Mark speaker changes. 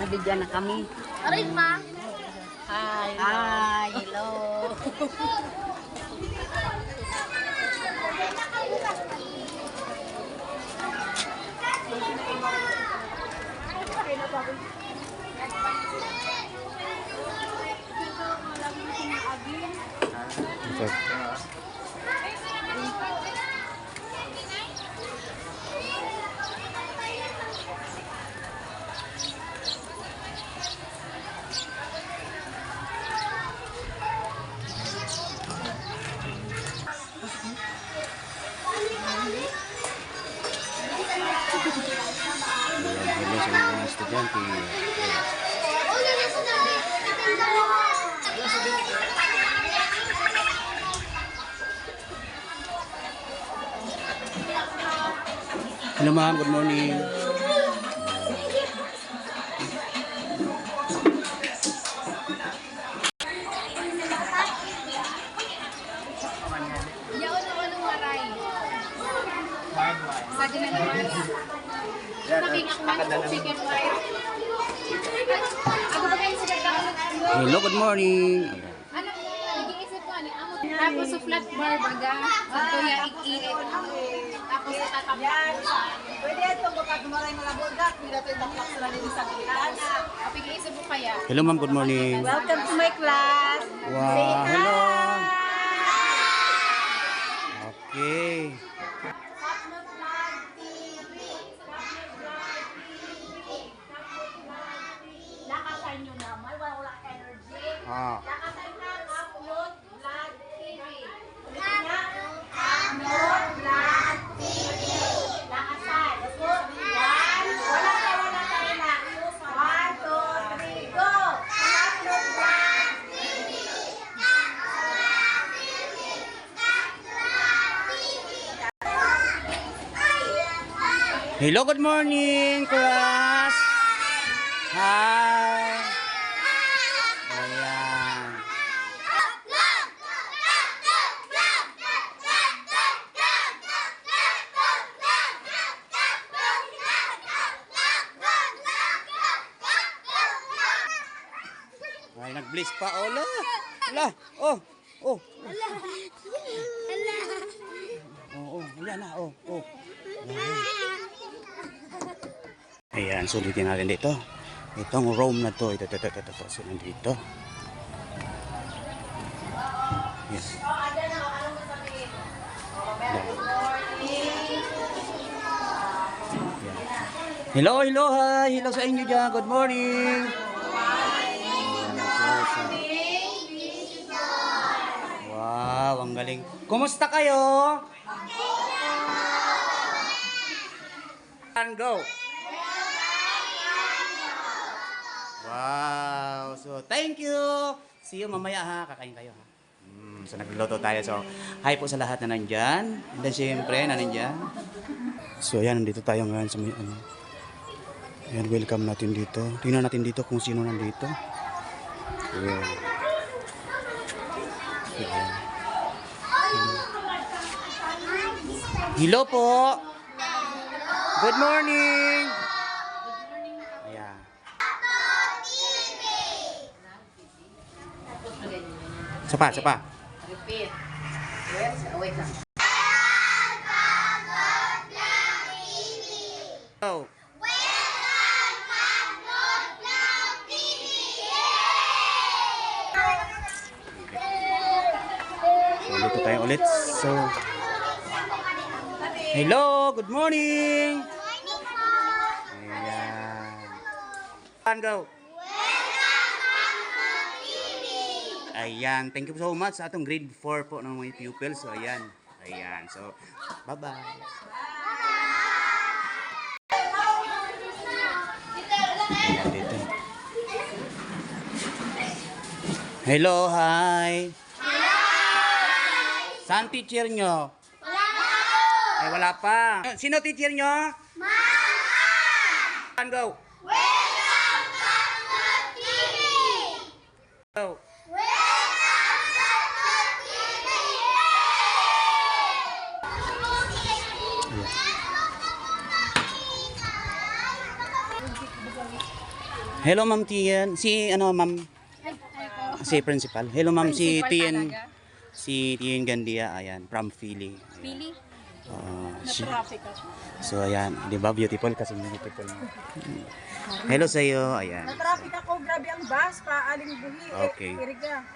Speaker 1: nabigyan na kami.
Speaker 2: Aray ma.
Speaker 1: Hi. Hi, hello.
Speaker 3: Ayan sa mga estudyante. Hello ma'am, good morning.
Speaker 2: Yaon mo anong maray. Sa ginagawa. Saking akman ko chicken wire. Ako ba kayo sila kakalaga?
Speaker 3: Hello, good morning.
Speaker 2: Ano, nag-iisip ko ano, amo. Tapos sa flat bar baga, ito yung ikiit. Tapos tatapos.
Speaker 1: Pwede ito bukat maray mga buldak. Pila ito yung taklak sila nila sa kilas.
Speaker 2: Pag-iisip mo kaya.
Speaker 3: Hello ma'am, good morning.
Speaker 1: Welcome to my class.
Speaker 3: Wow, hello. Okay.
Speaker 2: Lakasan nyo naman, wala energy.
Speaker 3: Ah.
Speaker 2: Lakasan na, upload vlog TV. Upload vlog TV. Lakasan. Yan. Wala tayo na. 1, 2, 3, go! Upload vlog TV.
Speaker 3: Hello, good morning, class. Hi. Ayan. Ay, nag-bliss pa. Ola. Ola. Oh. Oh. Oh, oh. Ayan na. Oh, oh. Ayan, sulitin natin dito. Itong room na to. Ito. So, nandito. Yes. Hello, hello, hi. Hello sa inyo dyan. Good morning. Wow, ang galing. Kumusta kayo? And go. Wow. So, thank you. See you mamaya ha. Kakain kayo ha. So, nagluluto tayo. So, hi po sa lahat na nandyan. And then, siyempre, na nandyan. So, ayan. Nandito tayo ngayon sa may ano. Ayan, welcome natin dito. Tingnan natin dito kung sino nandito. Ayan. Ayan. Hello po. Good morning. Ayan. Sapa.
Speaker 1: Repeat. Wait lang.
Speaker 3: Oh. So, dito tayo ulit. So, hello, good morning. Ayan. Go. Ayan, thank you so much sa atong grade 4 po ng mga pupils. So, ayan. Ayan. So, bye-bye. Dito. Hello, hi. Saan teacher nyo? Ay, wala pa. Sino teacher nyo? Mama! Go. Go. Hello, Ma'am Tian. Si, ano, Ma'am,
Speaker 2: Ay po.
Speaker 3: si Principal. Hello, Ma'am, si
Speaker 2: Principal
Speaker 3: Tian.
Speaker 2: talaga.
Speaker 3: Si Tian Gandia, ayan, from Philly. Ayan.
Speaker 2: Pili.
Speaker 1: Traffic ako.
Speaker 3: So, ayan, di ba, beautiful kasi beautiful. Hello sa iyo, ayan.
Speaker 1: Na-traffic ako, grabe ang bus, paaling buhi.
Speaker 3: Okay.
Speaker 1: Iriga.